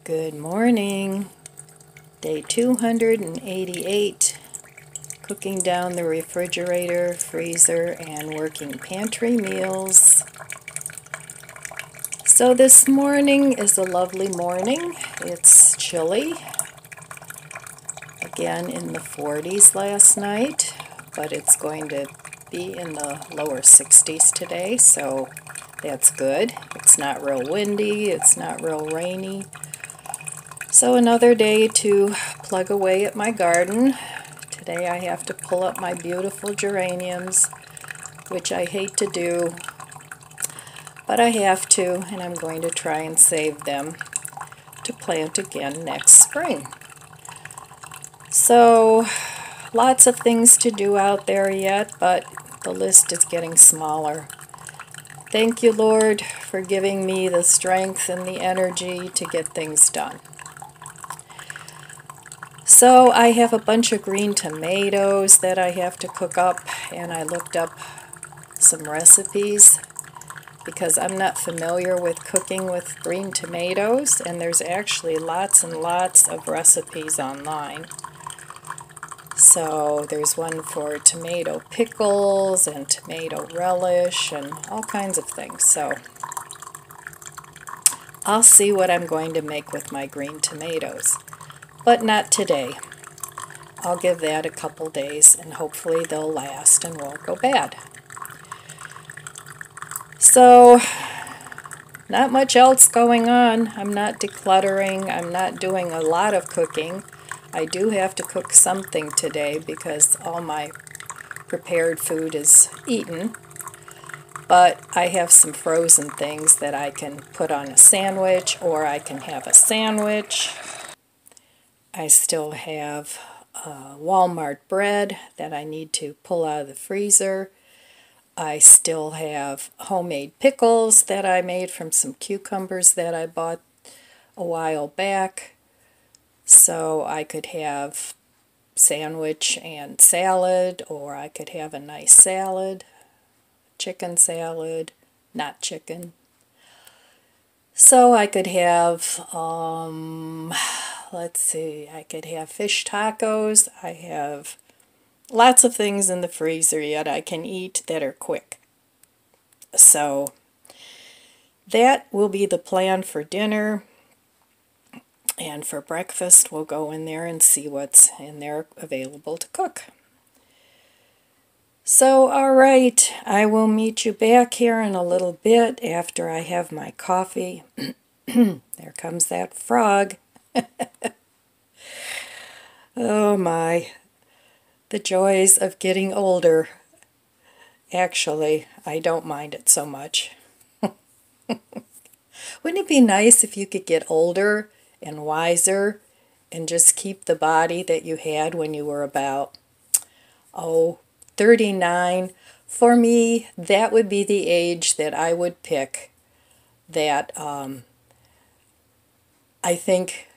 Good morning. Day 288. Cooking down the refrigerator, freezer, and working pantry meals. So this morning is a lovely morning. It's chilly. Again in the 40s last night, but it's going to be in the lower 60s today, so that's good. It's not real windy, it's not real rainy. So another day to plug away at my garden. Today I have to pull up my beautiful geraniums, which I hate to do, but I have to, and I'm going to try and save them to plant again next spring. So lots of things to do out there yet, but the list is getting smaller. Thank you, Lord, for giving me the strength and the energy to get things done. So I have a bunch of green tomatoes that I have to cook up, and I looked up some recipes because I'm not familiar with cooking with green tomatoes, and there's actually lots and lots of recipes online. So there's one for tomato pickles and tomato relish and all kinds of things. So I'll see what I'm going to make with my green tomatoes. But not today. I'll give that a couple days and hopefully they'll last and won't go bad. So, not much else going on. I'm not decluttering. I'm not doing a lot of cooking. I do have to cook something today because all my prepared food is eaten. But I have some frozen things that I can put on a sandwich, or I can have a sandwich. I still have Walmart bread that I need to pull out of the freezer. I still have homemade pickles that I made from some cucumbers that I bought a while back. So I could have sandwich and salad, or I could have a nice salad, chicken salad, not chicken. So I could have let's see, I could have fish tacos. I have lots of things in the freezer yet I can eat that are quick. So that will be the plan for dinner. And for breakfast, we'll go in there and see what's in there available to cook. So, all right, I will meet you back here in a little bit after I have my coffee. There comes that frog. Oh my, the joys of getting older. Actually, I don't mind it so much. Wouldn't it be nice if you could get older and wiser and just keep the body that you had when you were about, 39? For me, that would be the age that I would pick. That, I think,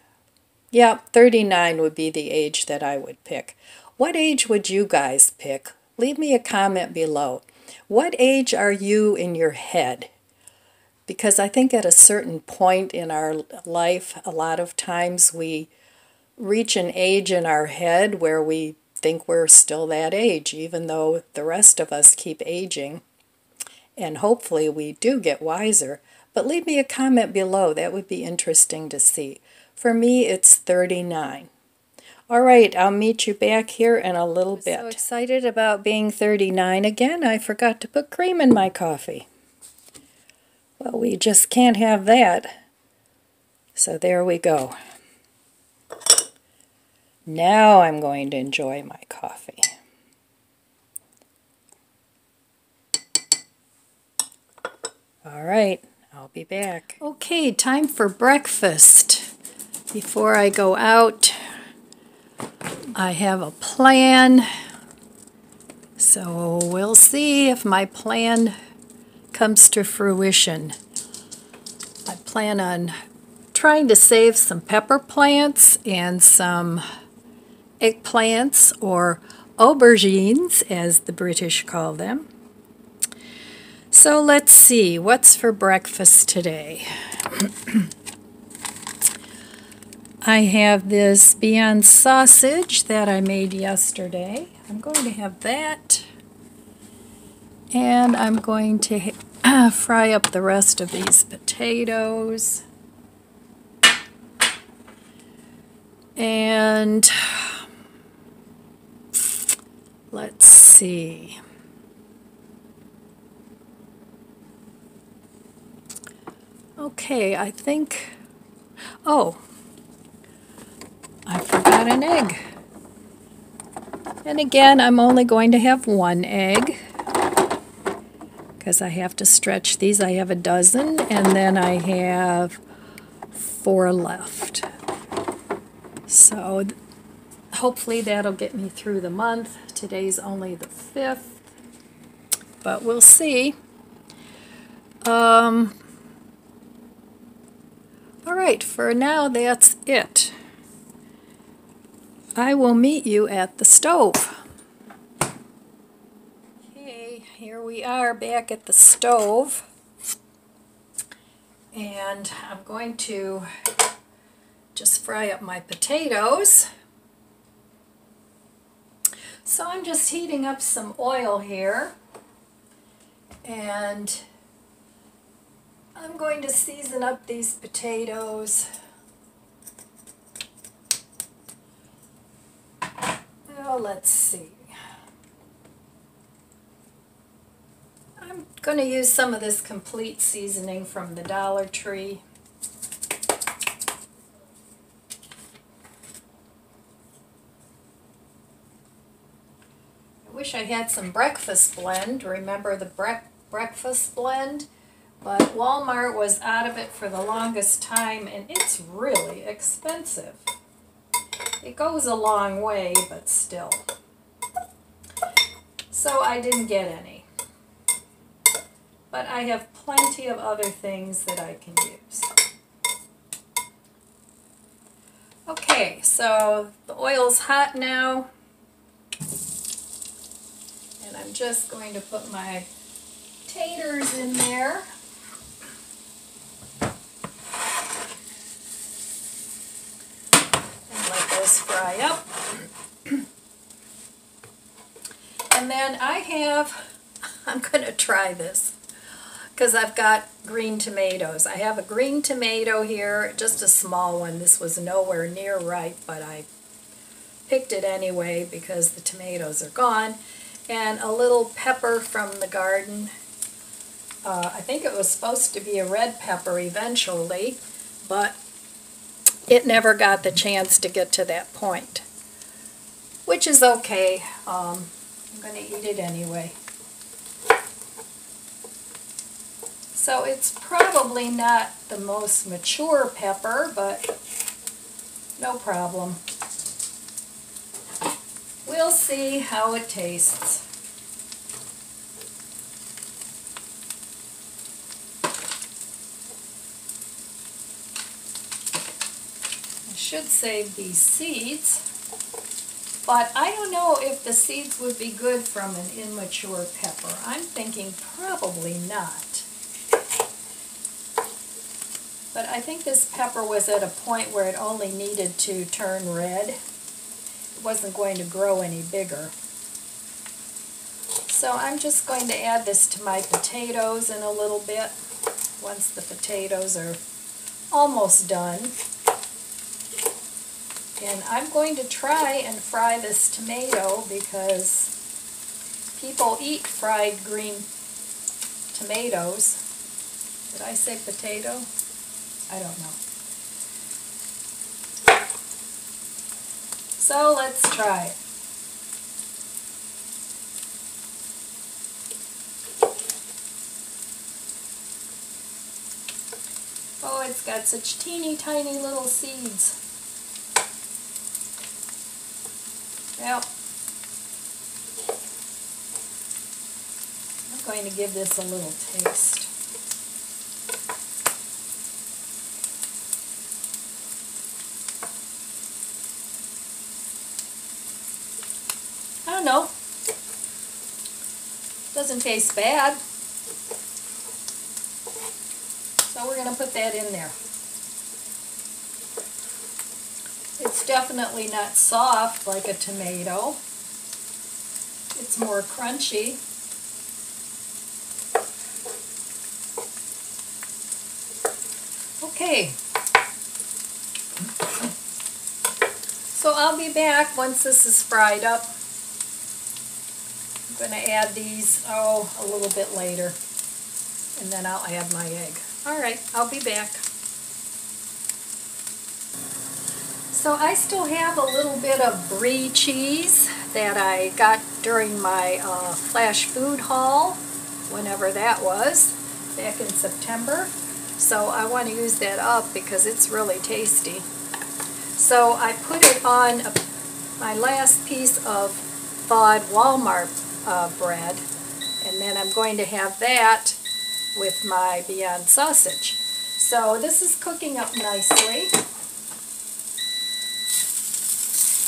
yeah, 39 would be the age that I would pick. What age would you guys pick? Leave me a comment below. What age are you in your head? Because I think at a certain point in our life, a lot of times we reach an age in our head where we think we're still that age, even though the rest of us keep aging. And hopefully we do get wiser. But leave me a comment below. That would be interesting to see. For me, it's 39. All right, I'll meet you back here in a little bit. I'm so excited about being 39 again. I forgot to put cream in my coffee. Well, we just can't have that. So there we go. Now I'm going to enjoy my coffee. All right, I'll be back. Okay, time for breakfast. Before I go out, I have a plan. So we'll see if my plan comes to fruition. I plan on trying to save some pepper plants and some eggplants, or aubergines as the British call them. So let's see, what's for breakfast today? I have this Beyond sausage that I made yesterday. I'm going to have that. And I'm going to fry up the rest of these potatoes. And let's see. Okay, I think, oh, I forgot an egg. And again, I'm only going to have one egg because I have to stretch these. I have a dozen, and then I have 4 left. So hopefully that'll get me through the month. Today's only the 5th, but we'll see. All right, for now that's it. I will meet you at the stove. Okay, here we are back at the stove. And I'm going to just fry up my potatoes. So I'm just heating up some oil here. And I'm going to season up these potatoes. Well, let's see. I'm going to use some of this complete seasoning from the Dollar Tree. I wish I had some breakfast blend. Remember the breakfast blend? But Walmart was out of it for the longest time, and it's really expensive. It goes a long way, but still. So I didn't get any. But I have plenty of other things that I can use. Okay, so the oil's hot now. And I'm just going to put my taters in there. Fry up. And then I'm going to try this because I've got green tomatoes. I have a green tomato here, just a small one. This was nowhere near ripe, but I picked it anyway because the tomatoes are gone. And a little pepper from the garden. I think it was supposed to be a red pepper eventually, but it never got the chance to get to that point, which is okay. I'm going to eat it anyway. So it's probably not the most mature pepper, but no problem. We'll see how it tastes. Should save these seeds, but I don't know if the seeds would be good from an immature pepper. I'm thinking probably not. But I think this pepper was at a point where it only needed to turn red. It wasn't going to grow any bigger. So I'm just going to add this to my potatoes in a little bit once the potatoes are almost done. And I'm going to try and fry this tomato because people eat fried green tomatoes. Did I say potato? I don't know. So let's try it. Oh, it's got such teeny tiny little seeds. Well, I'm going to give this a little taste. I don't know. Doesn't taste bad. So we're going to put that in there. It's definitely not soft like a tomato. It's more crunchy. Okay. So I'll be back once this is fried up. I'm going to add these, a little bit later. And then I'll add my egg. All right, I'll be back. So I still have a little bit of brie cheese that I got during my flash food haul, whenever that was, back in September. So I want to use that up because it's really tasty. So I put it on my last piece of thawed Walmart bread, and then I'm going to have that with my Beyond sausage. So this is cooking up nicely.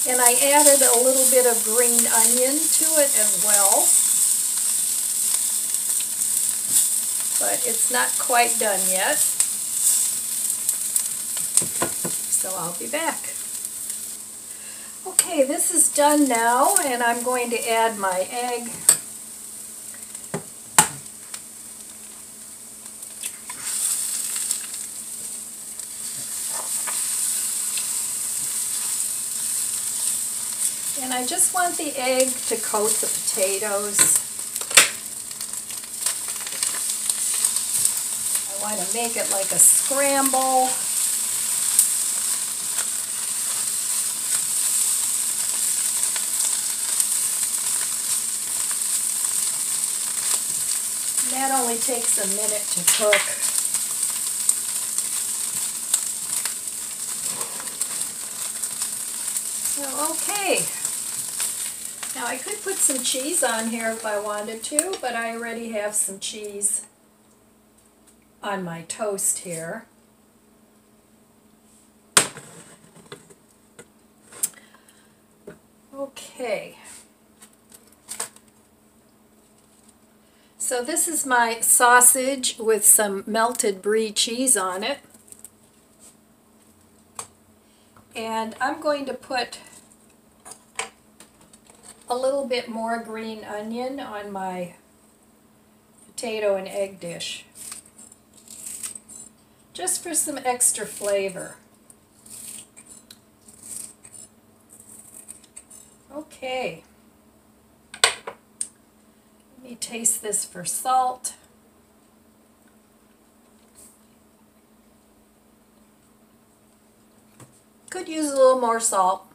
And I added a little bit of green onion to it as well. But it's not quite done yet. So I'll be back. Okay, this is done now, and I'm going to add my egg. And I just want the egg to coat the potatoes. I want to make it like a scramble. That only takes a minute to cook. So, okay. Now I could put some cheese on here if I wanted to, but I already have some cheese on my toast here. Okay. So this is my sausage with some melted brie cheese on it. And I'm going to put a little bit more green onion on my potato and egg dish, just for some extra flavor. Okay. Let me taste this for salt. Could use a little more salt.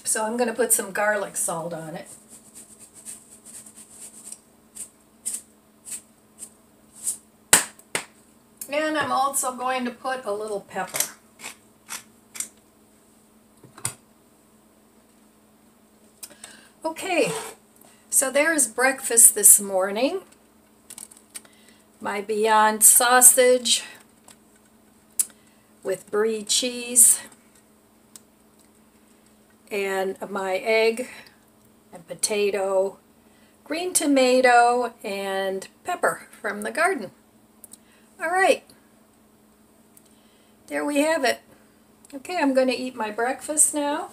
So I'm going to put some garlic salt on it. And I'm also going to put a little pepper. Okay, so there's breakfast this morning. My Beyond sausage with brie cheese, and my egg and potato, green tomato, and pepper from the garden. All right, there we have it. Okay, I'm going to eat my breakfast now,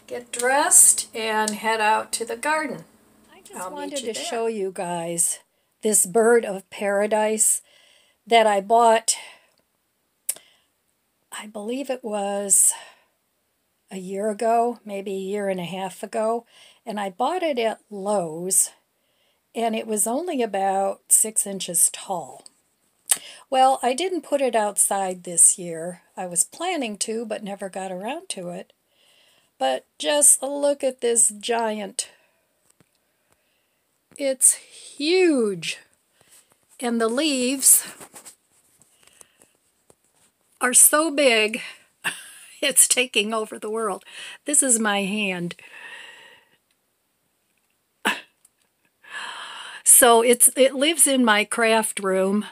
get dressed, and head out to the garden. I just wanted to show you guys this bird of paradise that I bought, I believe it was a year ago, maybe a year and a half ago, and I bought it at Lowe's, and it was only about 6 inches tall. Well, I didn't put it outside this year. I was planning to, but never got around to it. But just look at this giant. It's huge. And the leaves are so big, it's taking over the world. This is my hand. So it lives in my craft room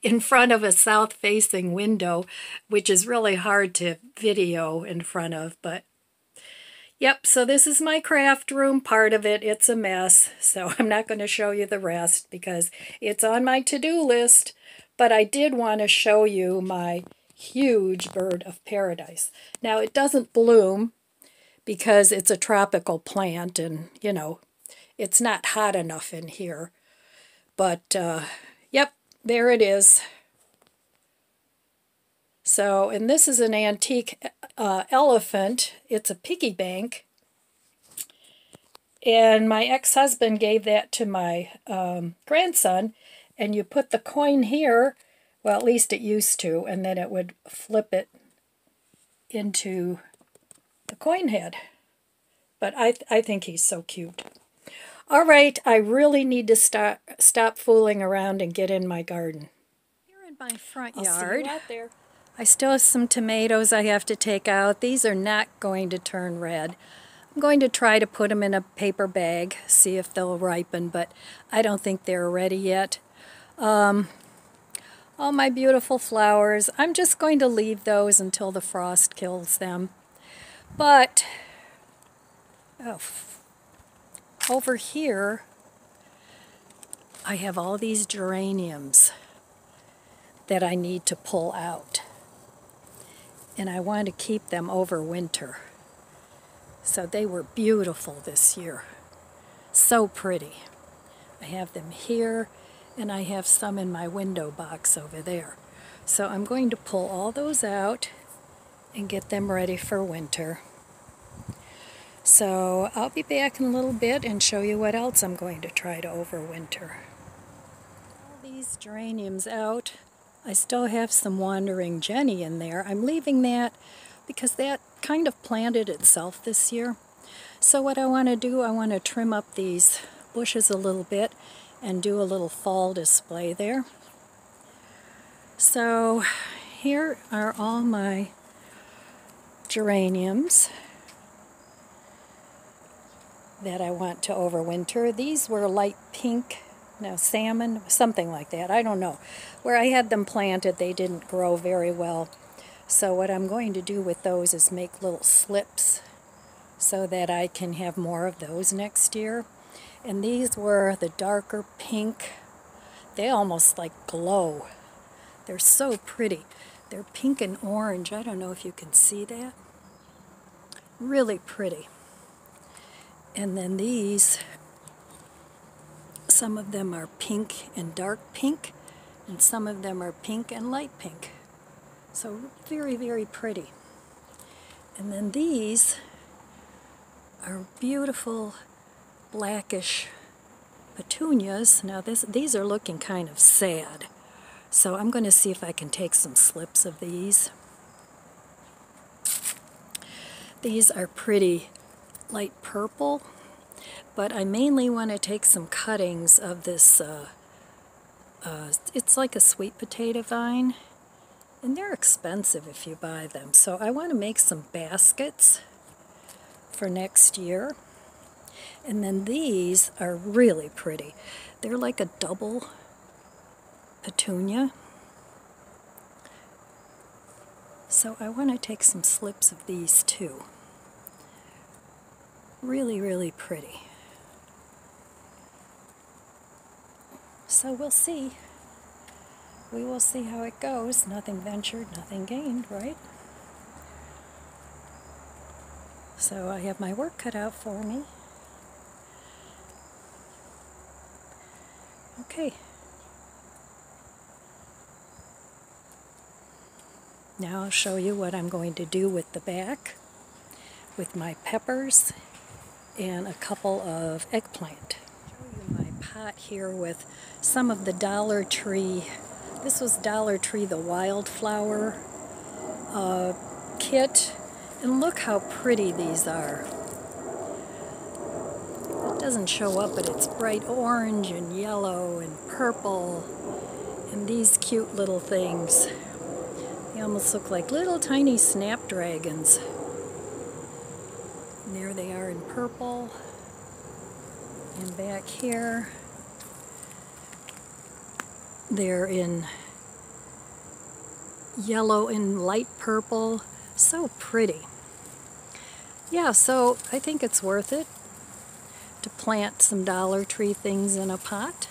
in front of a south-facing window, which is really hard to video in front of, but yep, so this is my craft room, part of it. It's a mess, so I'm not going to show you the rest because it's on my to-do list. But I did want to show you my huge bird of paradise. Now, it doesn't bloom because it's a tropical plant and, you know, it's not hot enough in here. But, yep, there it is. So, and this is an antique elephant. It's a piggy bank. And my ex-husband gave that to my grandson. And you put the coin here, well, at least it used to, and then it would flip it into the coin head. But I think he's so cute. All right, I really need to stop fooling around and get in my garden. Here in my front yard, See you out there. I still have some tomatoes I have to take out. These are not going to turn red. I'm going to try to put them in a paper bag, see if they'll ripen, but I don't think they're ready yet. All my beautiful flowers, I'm just going to leave those until the frost kills them. But over here, I have all these geraniums that I need to pull out. And I want to keep them over winter. So they were beautiful this year. So pretty. I have them here, and I have some in my window box over there. So I'm going to pull all those out and get them ready for winter. So I'll be back in a little bit and show you what else I'm going to try to overwinter. All these geraniums out. I still have some Wandering Jenny in there. I'm leaving that because that kind of planted itself this year. So what I want to do, I want to trim up these bushes a little bit and do a little fall display there. So here are all my geraniums that I want to overwinter. These were light pink, no, salmon, something like that. I don't know. Where I had them planted, they didn't grow very well. So what I'm going to do with those is make little slips so that I can have more of those next year. And these were the darker pink. They almost like glow. They're so pretty. They're pink and orange. I don't know if you can see that. Really pretty. And then these, some of them are pink and dark pink, and some of them are pink and light pink. So very, very pretty. And then these are beautiful blackish petunias. Now these are looking kind of sad. So I'm going to see if I can take some slips of these. These are pretty light purple, but I mainly want to take some cuttings of this, it's like a sweet potato vine, and they're expensive if you buy them. So I want to make some baskets for next year. And then these are really pretty. They're like a double petunia. So I want to take some slips of these too. Really, really pretty. So we'll see. We will see how it goes. Nothing ventured, nothing gained, right? So I have my work cut out for me. Okay. Now I'll show you what I'm going to do with the back, with my peppers and a couple of eggplant. I'll show you my pot here with some of the Dollar Tree. This was Dollar Tree, the wildflower kit. And look how pretty these are. It doesn't show up, but it's bright orange and yellow and purple. And these cute little things. They almost look like little tiny snapdragons. And there they are in purple. And back here, they're in yellow and light purple. So pretty. Yeah, so I think it's worth it to plant some Dollar Tree things in a pot.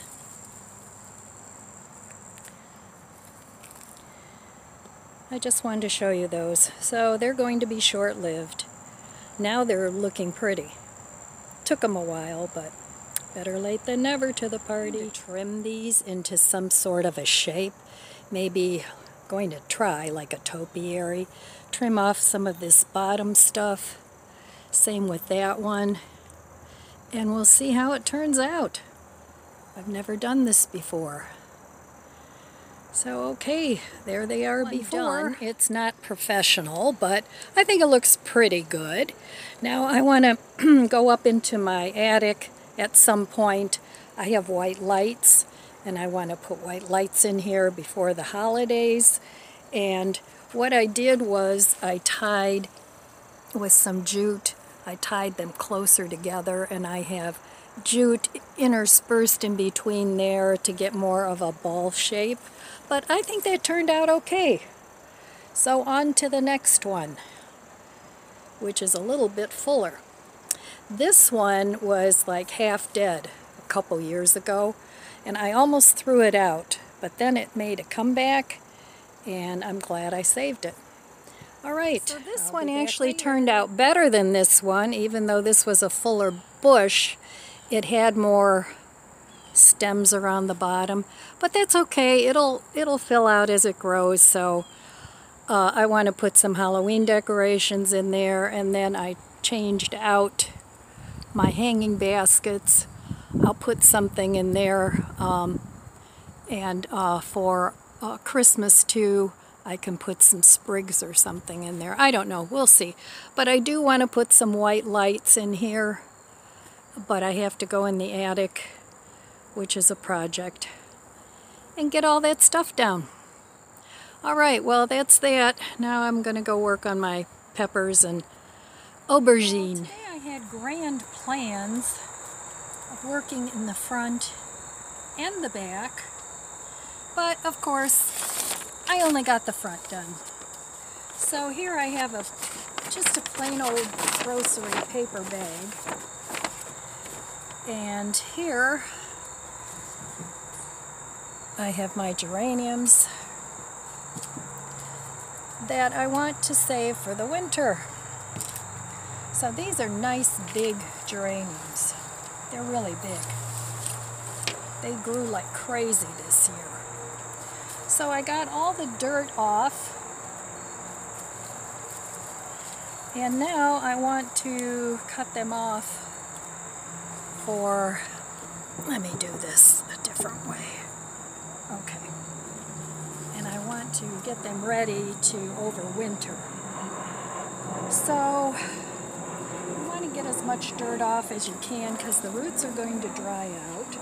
I just wanted to show you those. So they're going to be short-lived. Now they're looking pretty. Took them a while, but better late than never to the party. Trim these into some sort of a shape. Maybe going to try like a topiary. Trim off some of this bottom stuff. Same with that one. And we'll see how it turns out. I've never done this before. So okay, there they are before. It's not professional, but I think it looks pretty good. Now I want to go up into my attic at some point. I have white lights, and I want to put white lights in here before the holidays. And what I did was I tied with some jute. I tied them closer together, and I have jute interspersed in between there to get more of a ball shape. But I think that turned out okay. So on to the next one, which is a little bit fuller. This one was like half dead a couple years ago, and I almost threw it out, but then it made a comeback, and I'm glad I saved it. All right, so this one actually turned out better than this one, even though this was a fuller bush. It had more stems around the bottom, but that's okay. It'll fill out as it grows. So I want to put some Halloween decorations in there, and then I changed out my hanging baskets. I'll put something in there, and for Christmas too, I can put some sprigs or something in there. I don't know, we'll see. But I do want to put some white lights in here, but I have to go in the attic, which is a project, and get all that stuff down. All right, well, that's that. Now I'm going to go work on my peppers and aubergine. Well, today I had grand plans of working in the front and the back, but of course I only got the front done. So here I have just a plain old grocery paper bag, and here I have my geraniums that I want to save for the winter. So these are nice big geraniums. They're really big. They grew like crazy this year. So I got all the dirt off, and now I want to cut them off for, let me do this a different way. Okay. And I want to get them ready to overwinter. So you want to get as much dirt off as you can, because the roots are going to dry out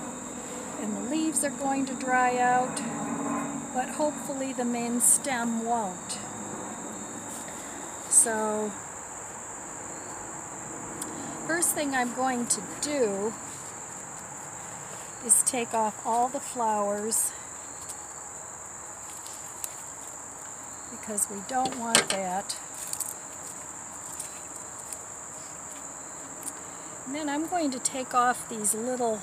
and the leaves are going to dry out, but hopefully the main stem won't. So first thing I'm going to do is take off all the flowers, because we don't want that. And then I'm going to take off these little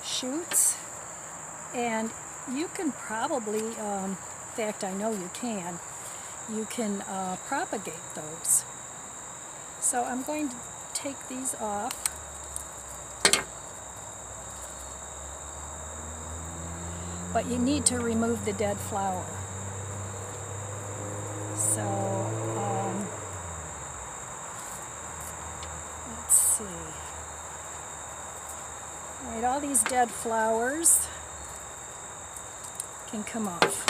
shoots, and you can probably, in fact I know you can propagate those. So I'm going to take these off. But you need to remove the dead flower. So, let's see. All right, all these dead flowers can come off.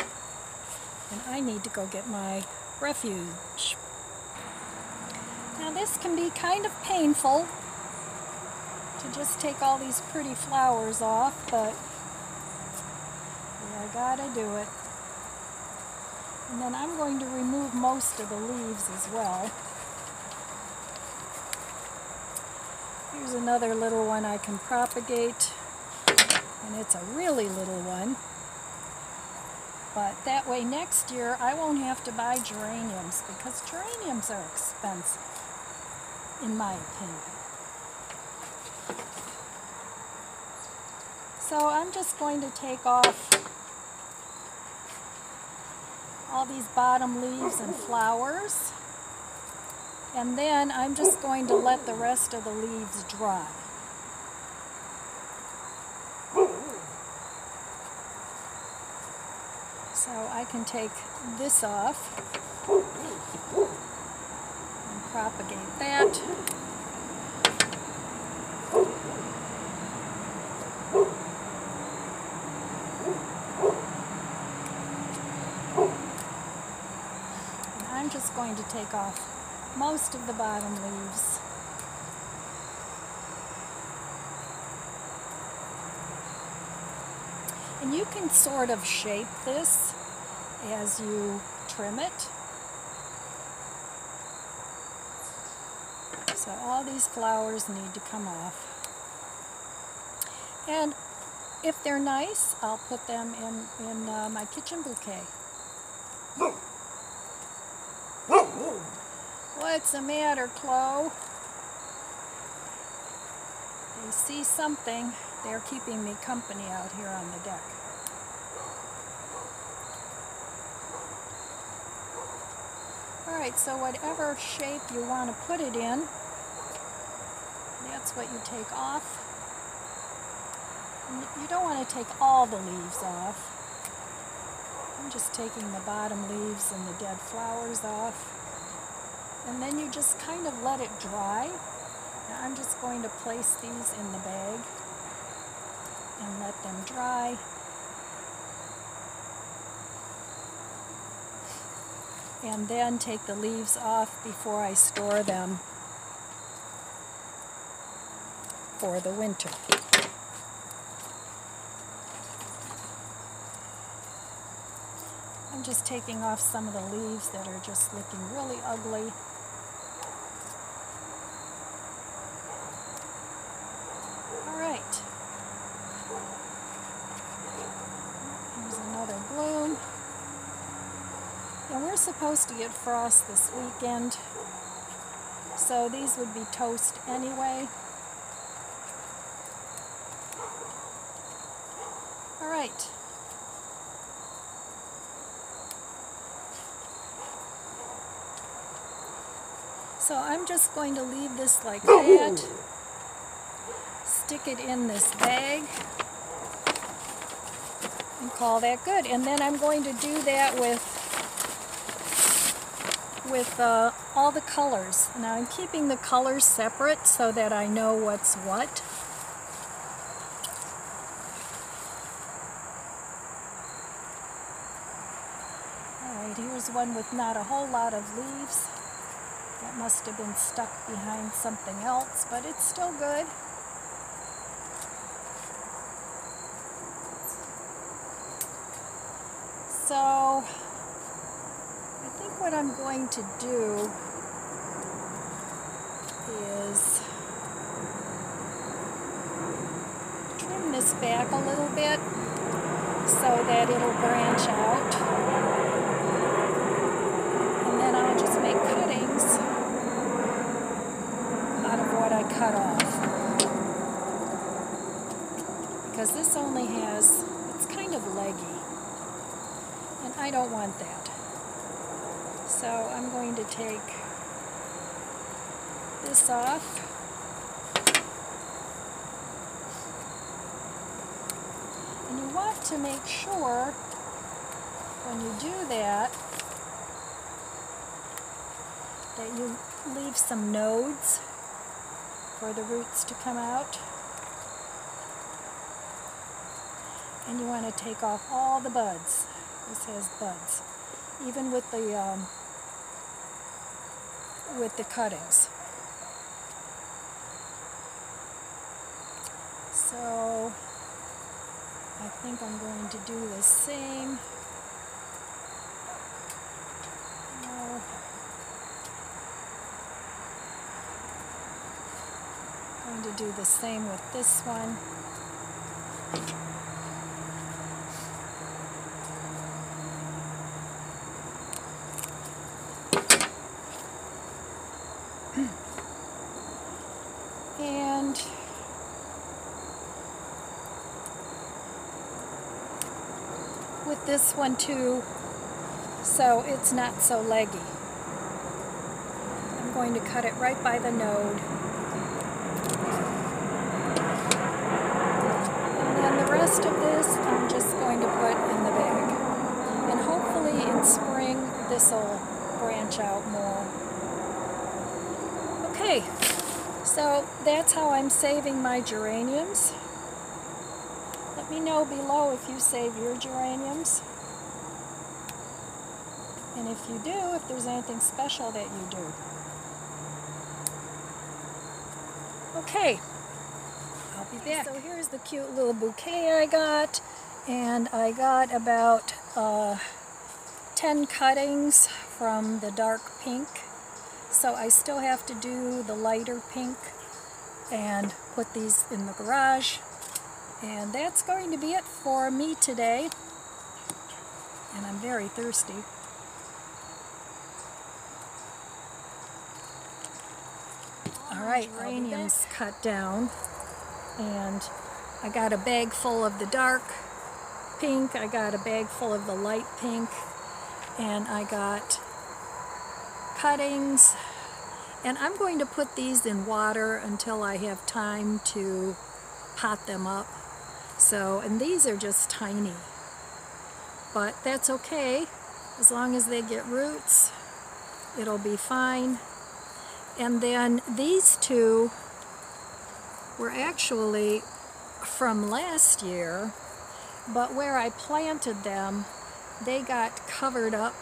And I need to go get my refuge. Now this can be kind of painful to just take all these pretty flowers off, but I gotta do it. And then I'm going to remove most of the leaves as well. Here's another little one I can propagate, and it's a really little one. But that way next year I won't have to buy geraniums, because geraniums are expensive, in my opinion. So I'm just going to take off all these bottom leaves and flowers. And then I'm just going to let the rest of the leaves dry. So I can take this off and propagate that. And I'm just going to take off most of the bottom leaves. And you can sort of shape this as you trim it. So all these flowers need to come off. And if they're nice, I'll put them in my kitchen bouquet. What's the matter, Chloe? They see something. They're keeping me company out here on the deck. Alright, so whatever shape you want to put it in, that's what you take off. And you don't want to take all the leaves off. I'm just taking the bottom leaves and the dead flowers off. And then you just kind of let it dry. Now I'm just going to place these in the bag and let them dry. And then take the leaves off before I store them for the winter. I'm just taking off some of the leaves that are just looking really ugly. Alright. Here's another bloom. And we're supposed to get frost this weekend, so these would be toast anyway. Alright. So I'm just going to leave this like that, stick it in this bag, and call that good. And then I'm going to do that with all the colors. Now I'm keeping the colors separate so that I know what's what. Alright, here's one with not a whole lot of leaves. That must have been stuck behind something else, but it's still good. So I think what I'm going to do is trim this back a little bit so that it'll branch out. And then I'll just make cuttings out of what I cut off. Because this only has, it's kind of leggy. And I don't want that. So I'm going to take this off. And you want to make sure when you do that that you leave some nodes for the roots to come out. And you want to take off all the buds. This has buds, even with the cuttings. So I think I'm going to do the same. I'm going to do the same with this one. And with this one too, so it's not so leggy. I'm going to cut it right by the node. And then the rest of this I'm just going to put in the bag. And hopefully in spring this will branch out more. Okay, so that's how I'm saving my geraniums. Let me know below if you save your geraniums. And if you do, if there's anything special that you do. Okay, I'll be back. So here's the cute little bouquet I got. And I got about 10 cuttings from the dark pink. So I still have to do the lighter pink and put these in the garage. And that's going to be it for me today. And I'm very thirsty. Alright, geraniums cut down. And I got a bag full of the dark pink. I got a bag full of the light pink. And I got cuttings. And I'm going to put these in water until I have time to pot them up. So, and these are just tiny, but that's okay. As long as they get roots, it'll be fine. And then these two were actually from last year, but where I planted them, they got covered up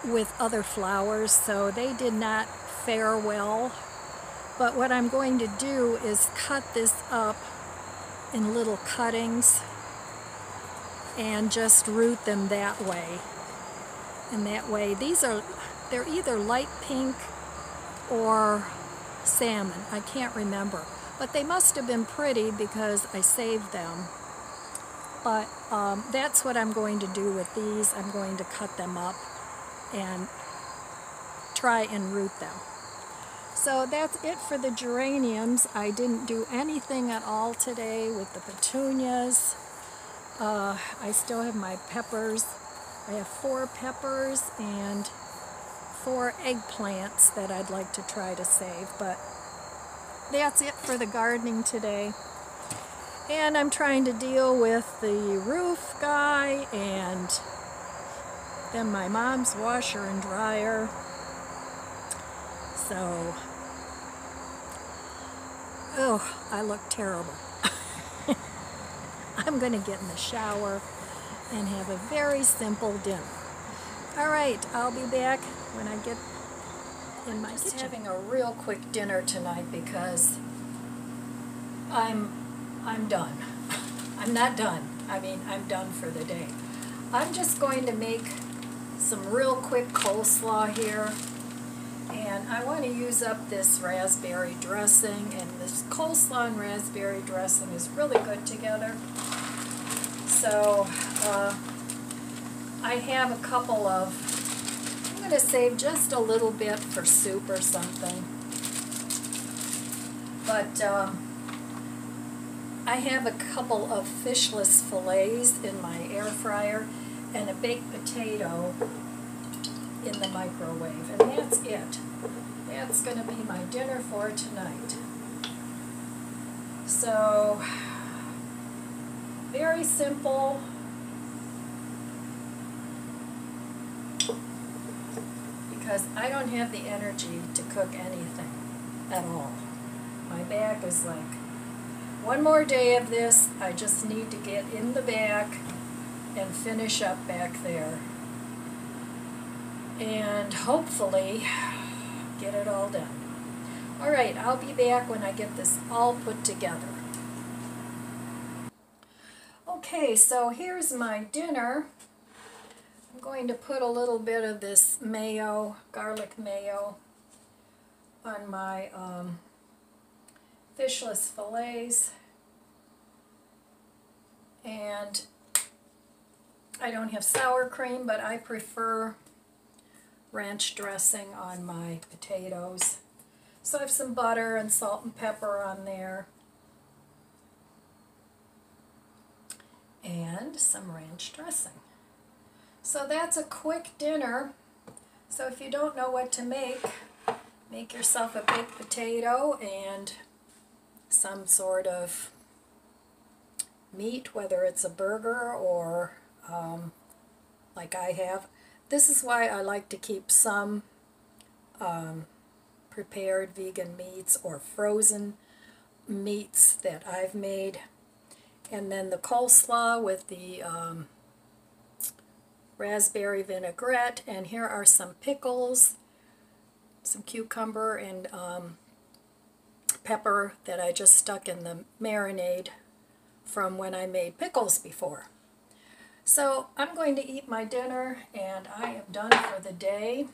with other flowers, so they did not fare well. But what I'm going to do is cut this up in little cuttings and just root them that way. And that way, they're either light pink or salmon. I can't remember. But they must have been pretty because I saved them. But that's what I'm going to do with these. I'm going to cut them up and try and root them. So that's it for the geraniums. I didn't do anything at all today with the petunias. I still have my peppers. I have 4 peppers and 4 eggplants that I'd like to try to save. But that's it for the gardening today. And I'm trying to deal with the roof guy and then my mom's washer and dryer. So, oh, I look terrible. I'm going to get in the shower and have a very simple dinner. Alright, I'll be back when I get in my kitchen. Just having a real quick dinner tonight because I'm done. I'm not done. I mean, I'm done for the day. I'm just going to make some real quick coleslaw here. And I want to use up this raspberry dressing, and this coleslaw and raspberry dressing is really good together. So I have a couple of, I'm going to save just a little bit for soup or something. But I have a couple of fishless fillets in my air fryer and a baked potato in the microwave, and that's it. That's going to be my dinner for tonight. So, very simple. Because I don't have the energy to cook anything at all. My back is like, one more day of this, I just need to get in the back and finish up back there. And hopefully get it all done. Alright, I'll be back when I get this all put together. Okay, so here's my dinner. I'm going to put a little bit of this mayo, garlic mayo, on my fishless fillets. And I don't have sour cream, but I prefer ranch dressing on my potatoes. So I have some butter and salt and pepper on there. And some ranch dressing. So that's a quick dinner. So if you don't know what to make yourself a baked potato and some sort of meat, whether it's a burger or like I have. This is why I like to keep some prepared vegan meats or frozen meats that I've made. And then the coleslaw with the raspberry vinaigrette, and here are some pickles, some cucumber and pepper that I just stuck in the marinade from when I made pickles before. So I'm going to eat my dinner, and I am done for the day,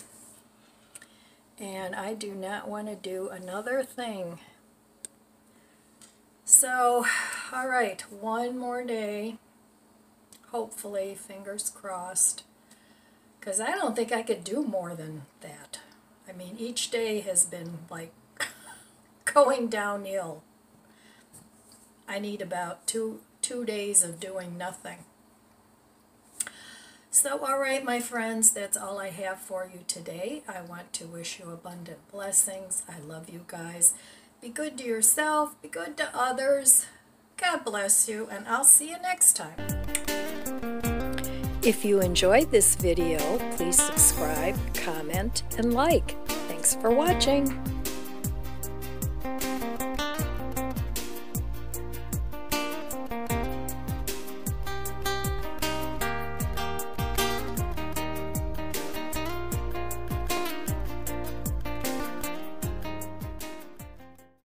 and I do not want to do another thing. So, alright, one more day, hopefully, fingers crossed, because I don't think I could do more than that. I mean, each day has been like going downhill. I need about two days of doing nothing. So, alright, my friends, that's all I have for you today. I want to wish you abundant blessings. I love you guys. Be good to yourself. Be good to others. God bless you, and I'll see you next time. If you enjoyed this video, please subscribe, comment, and like. Thanks for watching.